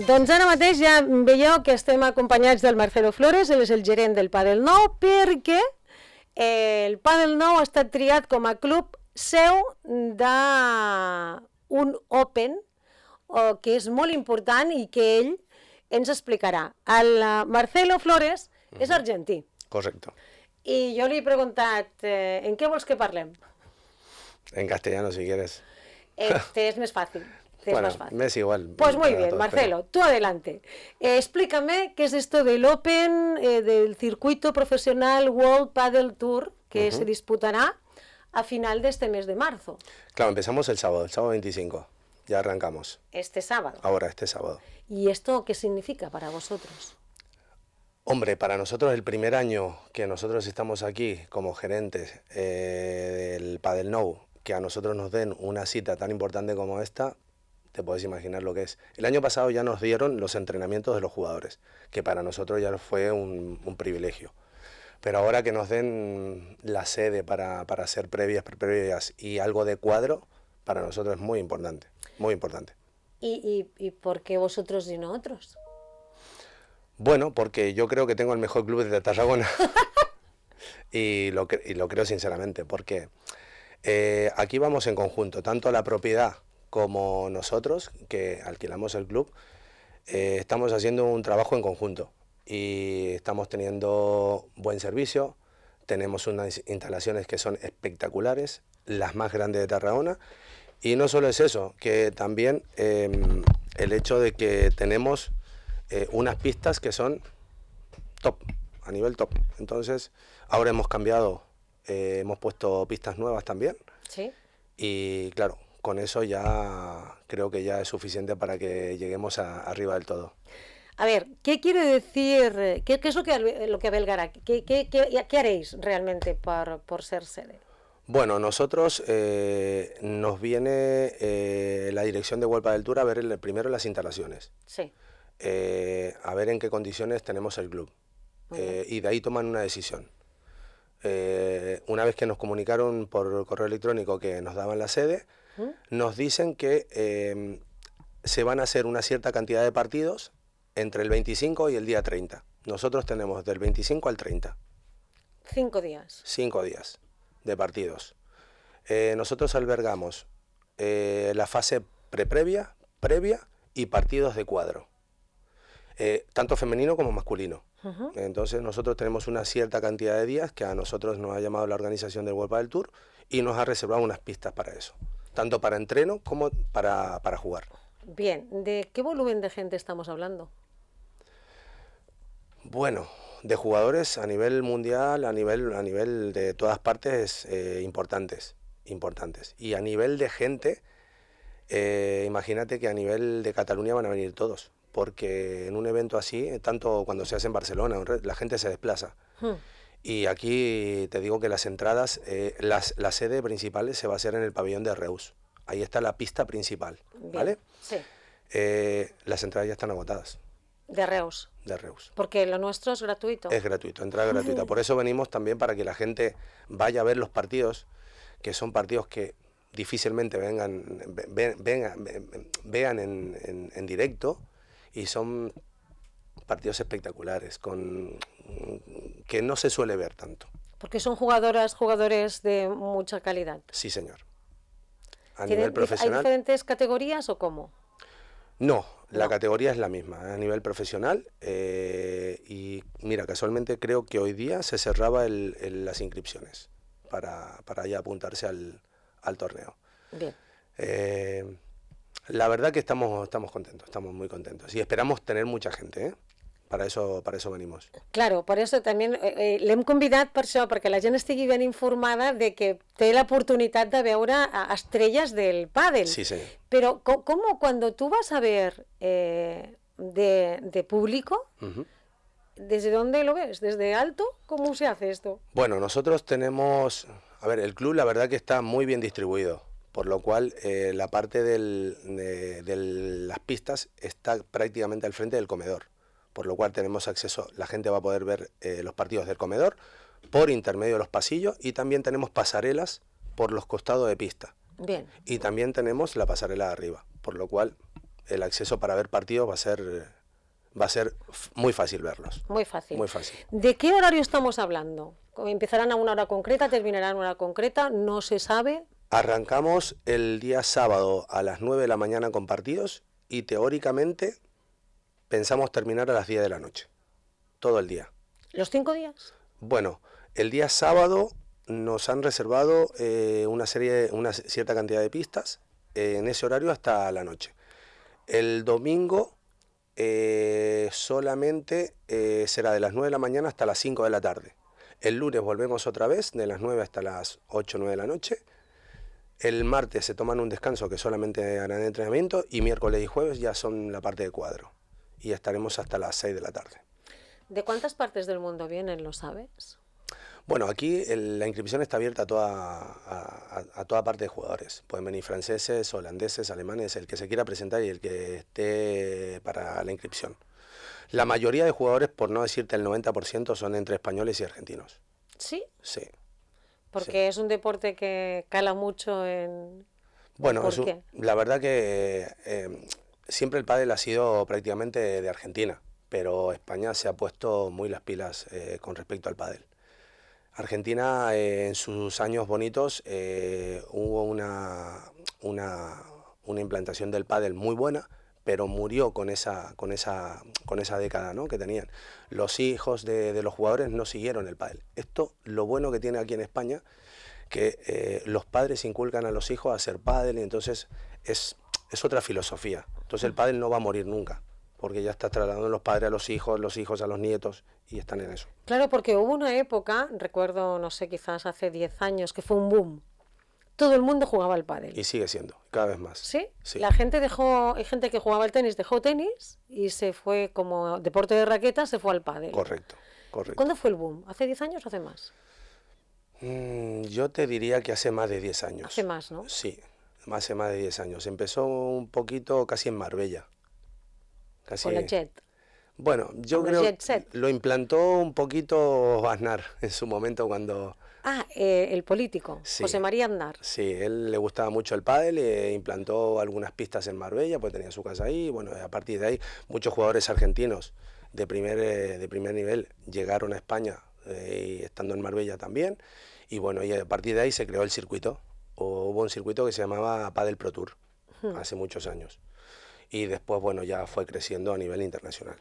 Doncs ara mateix ja veieu que estem acompanyats del Marcelo Flores, ell és el gerent del Padel Nou, perquè el Padel Nou ha estat triat com a club seu d'un Open, que és molt important i que ell ens explicarà. El Marcelo Flores és argentí. Correcto. I jo li he preguntat, en què vols que parlem? En castellano, si quieres. Te es más fácil. Bueno, me es igual. Pues muy bien, Marcelo, tú adelante. Explícame qué es esto del Open, del circuito profesional World Padel Tour, que se disputará a final de este mes de marzo. Claro, empezamos el sábado 25. Ya arrancamos. Este sábado. Ahora, este sábado. ¿Y esto qué significa para vosotros? Hombre, para nosotros el primer año que nosotros estamos aquí como gerentes del Padel Nou, que a nosotros nos den una cita tan importante como esta, te puedes imaginar lo que es. El año pasado ya nos dieron los entrenamientos de los jugadores, que para nosotros ya fue un privilegio. Pero ahora que nos den la sede para hacer previas y algo de cuadro, para nosotros es muy importante, muy importante. ¿Y por qué vosotros y no otros? Bueno, porque yo creo que tengo el mejor club de Tarragona. y lo creo sinceramente, porque aquí vamos en conjunto, tanto la propiedad como nosotros, que alquilamos el club, estamos haciendo un trabajo en conjunto y estamos teniendo buen servicio, tenemos unas instalaciones que son espectaculares, las más grandes de Tarragona, y no solo es eso, que también el hecho de que tenemos unas pistas que son top, a nivel top. Entonces, ahora hemos cambiado, hemos puesto pistas nuevas también. Sí. Y claro, con eso ya creo que ya es suficiente para que lleguemos arriba del todo. A ver, ¿qué quiere decir, qué es lo que albergará? ¿Qué haréis realmente por ser sede? Bueno, nosotros nos viene la dirección de World Padel Tour a ver primero las instalaciones. Sí. A ver en qué condiciones tenemos el club. Y de ahí toman una decisión. Una vez que nos comunicaron por correo electrónico que nos daban la sede, nos dicen que se van a hacer una cierta cantidad de partidos entre el 25 y el día 30. Nosotros tenemos del 25 al 30. 5 días. 5 días de partidos. Nosotros albergamos la fase previa y partidos de cuadro. Tanto femenino como masculino. Entonces nosotros tenemos una cierta cantidad de días que a nosotros nos ha llamado la organización del World Padel Tour y nos ha reservado unas pistas para eso, tanto para entreno como para jugar. Bien, ¿de qué volumen de gente estamos hablando? Bueno, de jugadores a nivel mundial, a nivel de todas partes importantes. Y a nivel de gente, imagínate que a nivel de Cataluña van a venir todos. Porque en un evento así, tanto cuando se hace en Barcelona, la gente se desplaza. Y aquí te digo que las entradas, la sede principal se va a hacer en el pabellón de Reus. Ahí está la pista principal, ¿vale? Sí. Las entradas ya están agotadas. De Reus. De Reus. Porque lo nuestro es gratuito. Es gratuito, entrada gratuita. Por eso venimos también para que la gente vaya a ver los partidos, que son partidos que difícilmente vean en directo. Y son partidos espectaculares, que no se suele ver tanto. Porque son jugadores de mucha calidad. Sí, señor. A nivel profesional. ¿Hay diferentes categorías o cómo? No, la categoría es la misma, a nivel profesional. Y mira, casualmente creo que hoy día se cerraba las inscripciones para ya apuntarse al torneo. Bien. La verdad que estamos contentos, estamos muy contentos y esperamos tener mucha gente, ¿eh? Para eso venimos. Claro, per això també l'hem convidat per això, perquè la gent estigui ben informada de que té l'oportunitat de veure estrelles del pádel. Sí, sí. Pero ¿cómo cuando tú vas a ver de público, desde dónde lo ves? ¿Desde alto? ¿Cómo se hace esto? Bueno, nosotros tenemos, a ver, el club la verdad que está muy bien distribuido. Por lo cual la parte de las pistas está prácticamente al frente del comedor, por lo cual tenemos acceso, la gente va a poder ver los partidos del comedor por intermedio de los pasillos y también tenemos pasarelas por los costados de pista. Bien. Y también tenemos la pasarela de arriba, por lo cual el acceso para ver partidos va a ser muy fácil verlos. Muy fácil. Muy fácil. ¿De qué horario estamos hablando? ¿Empezarán a una hora concreta, terminarán a una hora concreta? ¿No se sabe? Arrancamos el día sábado a las 9 de la mañana con partidos y teóricamente pensamos terminar a las 10 de la noche. Todo el día. ¿Los 5 días? Bueno, el día sábado nos han reservado una cierta cantidad de pistas en ese horario hasta la noche. El domingo solamente será de las 9 de la mañana hasta las 5 de la tarde. El lunes volvemos otra vez, de las 9 hasta las 8 o 9 de la noche. El martes se toman un descanso que solamente harán entrenamiento y miércoles y jueves ya son la parte de cuadro. Y estaremos hasta las 6 de la tarde. ¿De cuántas partes del mundo vienen, lo sabes? Bueno, aquí la inscripción está abierta a toda parte de jugadores. Pueden venir franceses, holandeses, alemanes, el que se quiera presentar y el que esté para la inscripción. La mayoría de jugadores, por no decirte el 90%, son entre españoles y argentinos. ¿Sí? Sí. Porque sí. es un deporte que cala mucho en... Bueno, ¿Por qué? la verdad que siempre el pádel ha sido prácticamente de Argentina, pero España se ha puesto muy las pilas con respecto al pádel. Argentina en sus años bonitos hubo una implantación del pádel muy buena, pero murió con esa década, ¿no?, que tenían. Los hijos de los jugadores no siguieron el pádel. Esto, lo bueno que tiene aquí en España, que los padres inculcan a los hijos a hacer pádel y entonces es otra filosofía. Entonces el pádel no va a morir nunca, porque ya está trasladando los padres a los hijos a los nietos y están en eso. Claro, porque hubo una época, recuerdo, no sé, quizás hace 10 años, que fue un boom. Todo el mundo jugaba al pádel. Y sigue siendo, cada vez más. ¿Sí? Sí. La gente hay gente que jugaba al tenis, dejó tenis y se fue como deporte de raqueta, se fue al pádel. Correcto, correcto. ¿Cuándo fue el boom? ¿Hace 10 años o hace más? Yo te diría que hace más de 10 años. Hace más, ¿no? Sí, hace más de 10 años. Empezó un poquito casi en Marbella. Casi... Con la Jet. Bueno, yo creo que lo implantó un poquito Aznar en su momento cuando... Ah, el político, sí, José María Aznar. Sí, él le gustaba mucho el pádel e implantó algunas pistas en Marbella, pues tenía su casa ahí. Bueno, a partir de ahí muchos jugadores argentinos de primer nivel llegaron a España y estando en Marbella también. Y bueno, y a partir de ahí se creó el circuito. Hubo un circuito que se llamaba Padel Pro Tour hace muchos años. Y después, bueno, ya fue creciendo a nivel internacional.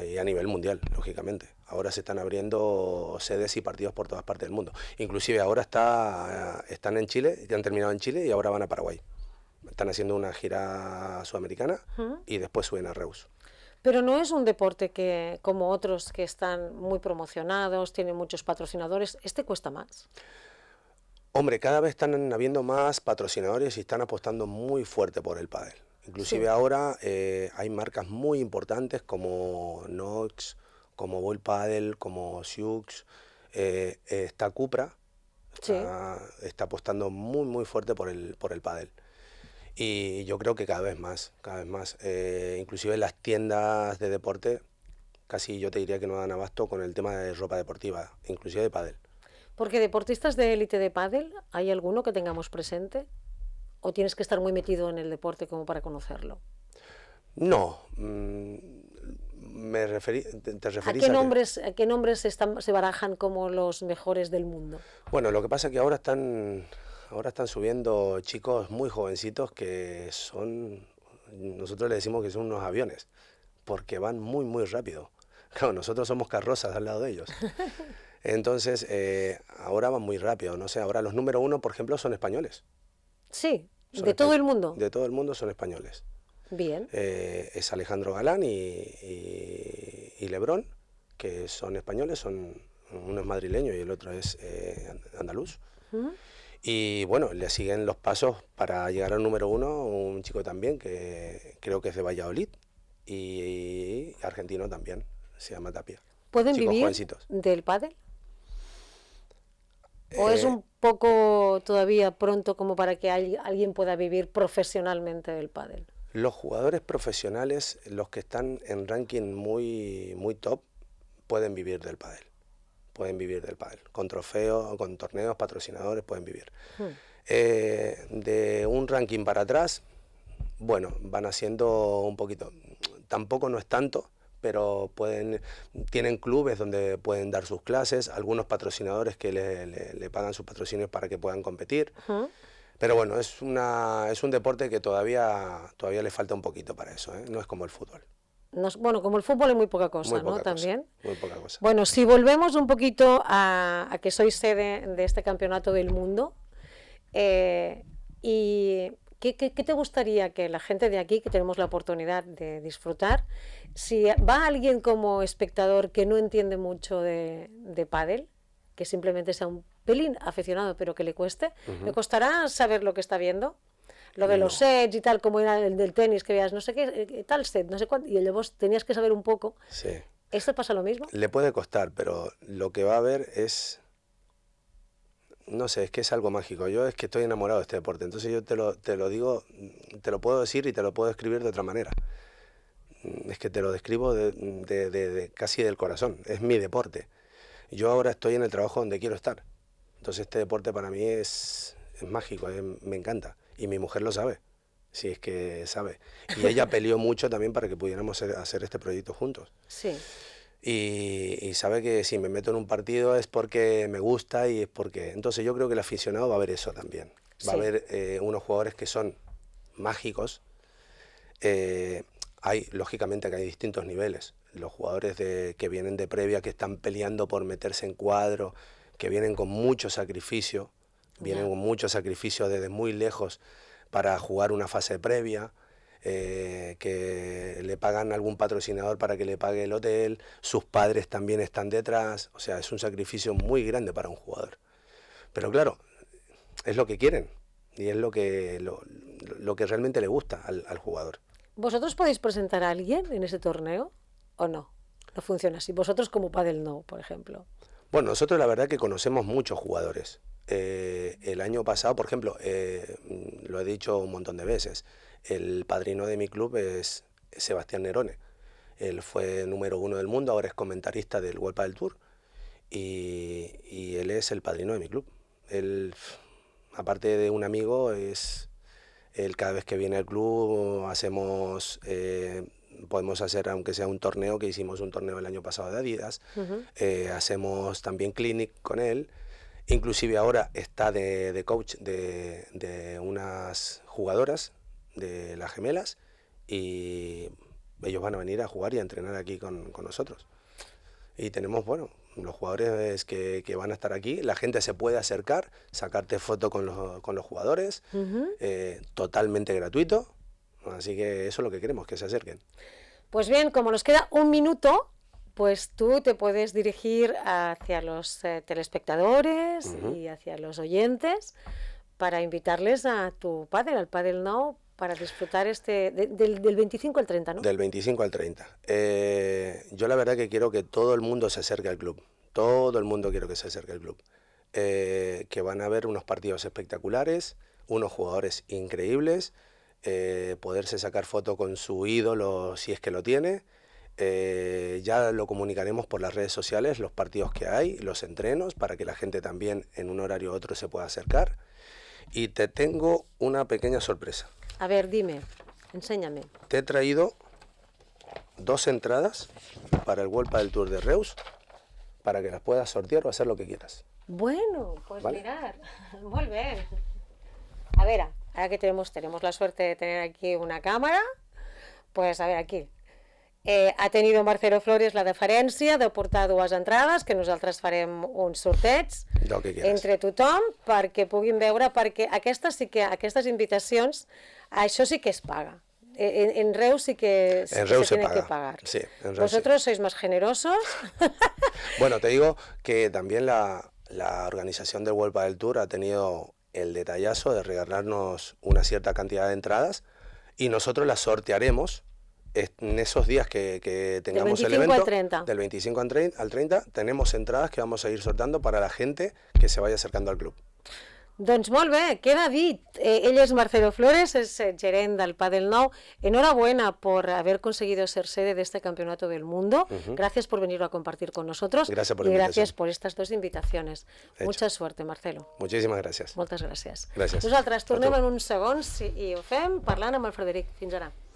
Y a nivel mundial, lógicamente. Ahora se están abriendo sedes y partidos por todas partes del mundo. Inclusive ahora están en Chile, ya han terminado en Chile y ahora van a Paraguay. Están haciendo una gira sudamericana y después suben a Reus. Pero no es un deporte que, como otros que están muy promocionados, tienen muchos patrocinadores, ¿este cuesta más? Hombre, cada vez están habiendo más patrocinadores y están apostando muy fuerte por el pádel. Inclusive sí. Ahora hay marcas muy importantes como Nox, como Ball Padel, como Sioux, está Cupra, está apostando muy fuerte por el pádel. Y yo creo que cada vez más. Inclusive las tiendas de deporte, casi yo te diría que no dan abasto con el tema de ropa deportiva, inclusive de pádel. Porque deportistas de élite de pádel, ¿hay alguno que tengamos presente? ¿O tienes que estar muy metido en el deporte como para conocerlo? No, ¿te referís ¿A qué nombres se barajan como los mejores del mundo? Bueno, lo que pasa es que ahora están subiendo chicos muy jovencitos que nosotros les decimos que son unos aviones, porque van muy rápido. Claro, nosotros somos carrozas al lado de ellos. Entonces, ahora van muy rápido, no sé, ahora los número 1, por ejemplo, son españoles. Sí, de todo el mundo. De todo el mundo son españoles. Bien. Es Alejandro Galán y Lebrón, que son españoles, uno es madrileño y el otro es andaluz. Y bueno, le siguen los pasos para llegar al número 1 un chico también, que creo que es de Valladolid, y argentino también, se llama Tapia. ¿Pueden vivir jovencitos del pádel? ¿O es un poco todavía pronto como para que alguien pueda vivir profesionalmente del pádel? Los jugadores profesionales, los que están en ranking muy top, pueden vivir del pádel. Pueden vivir del pádel. Con trofeos, con torneos, patrocinadores, pueden vivir. De un ranking para atrás, Bueno, van haciendo un poquito, tampoco no es tanto, pero tienen clubes donde pueden dar sus clases, algunos patrocinadores que le pagan sus patrocinios para que puedan competir. Pero bueno, es un deporte que todavía le falta un poquito para eso, ¿eh? No es como el fútbol. Bueno, como el fútbol es muy poca cosa, ¿no? También. Muy poca cosa. Bueno, si volvemos un poquito a que sois sede de este campeonato del mundo, y ¿qué te gustaría que la gente de aquí, que tenemos la oportunidad de disfrutar, si va alguien como espectador que no entiende mucho de pádel, que simplemente sea un pelín aficionado pero que le cueste, ¿le costará saber lo que está viendo? Lo de los sets y tal, como era el del tenis, que veas no sé qué, tal set, no sé cuánto, y vos tenías que saber un poco. Sí. ¿Esto pasa lo mismo? Le puede costar, pero lo que va a haber es... No sé, es que es algo mágico. Yo es que estoy enamorado de este deporte, entonces yo te lo digo, te lo puedo decir y te lo puedo escribir de otra manera. Es que te lo describo casi del corazón, es mi deporte. Yo ahora estoy en el trabajo donde quiero estar, entonces este deporte para mí es mágico, me encanta. Y mi mujer lo sabe, si es que sabe. Y ella peleó mucho también para que pudiéramos hacer este proyecto juntos. Sí. Y sabe que si me meto en un partido es porque me gusta y es porque... Entonces yo creo que el aficionado va a ver eso también. Va a ver unos jugadores que son mágicos. Lógicamente que hay distintos niveles. Los jugadores que vienen de previa, que están peleando por meterse en cuadro, que vienen con mucho sacrificio. Vienen con mucho sacrificio desde muy lejos para jugar una fase previa, que le pagan a algún patrocinador para que le pague el hotel, sus padres también están detrás, o sea, es un sacrificio muy grande para un jugador. Pero claro, es lo que quieren y es lo que realmente le gusta al jugador. ¿Vosotros podéis presentar a alguien en ese torneo o no? No funciona así. Vosotros como Padel No, por ejemplo. Bueno, nosotros la verdad que conocemos muchos jugadores. El año pasado, por ejemplo, lo he dicho un montón de veces, el padrino de mi club es Sebastián Nerone. Él fue número 1 del mundo, ahora es comentarista del World Padel Tour y él es el padrino de mi club. Él, aparte de un amigo, él cada vez que viene al club podemos hacer, aunque sea un torneo, que hicimos un torneo el año pasado de Adidas, hacemos también clinic con él. Inclusive ahora está de coach de unas jugadoras de las Gemelas y ellos van a venir a jugar y a entrenar aquí con nosotros. Y tenemos, bueno, los jugadores que van a estar aquí, la gente se puede acercar, sacarte foto con los jugadores, totalmente gratuito, así que eso es lo que queremos, que se acerquen. Pues bien, como nos queda un minuto, pues tú te puedes dirigir hacia los telespectadores y hacia los oyentes para invitarles a tu pádel, al Padel Now, para disfrutar del 25 al 30, ¿no? Del 25 al 30. Yo la verdad que quiero que todo el mundo se acerque al club. Todo el mundo quiero que se acerque al club. Que van a ver unos partidos espectaculares, unos jugadores increíbles, poderse sacar foto con su ídolo si es que lo tiene. Ya lo comunicaremos por las redes sociales, los partidos que hay, los entrenos, para que la gente también en un horario u otro se pueda acercar. Y te tengo una pequeña sorpresa. A ver, dime, enséñame. Te he traído 2 entradas para el World Padel Tour de Reus, para que las puedas sortear o hacer lo que quieras. Bueno, pues ¿Vale? mirar, muy bien. A ver, ahora que tenemos la suerte de tener aquí una cámara, pues a ver, aquí. Ha tenido Marcelo Flores la deferència de portar 2 entrades, que nosaltres farem un sorteig entre tothom perquè puguin veure, perquè aquestes invitacions, això sí que es paga. En Reus sí que se tiene que pagar. Sí, en Reus ¿Vosotros sois más generosos? Bueno, te digo que también la organización del World Padel Tour ha tenido el detallazo de regalarnos una cierta cantidad de entradas y nosotros las sortearemos en esos días que tengamos el evento. Del 25 al 30 tenemos entradas que vamos a ir sorteando para la gente que se vaya acercando al club. Doncs molt bé, queda dit. Ell es Marcelo Flores, es gerent del Padel Nou. Enhorabuena por haber conseguido ser sede de este campeonato del mundo. Gracias por venir a compartir con nosotros. Gracias por y la gracias invitación. por estas dos invitaciones. Mucha suerte, Marcelo. Muchísimas gràcies. Moltes gràcies. Gràcies. Nosaltres A tornem tu. en uns segons i ho fem parlant amb el Frederic. Fins ara.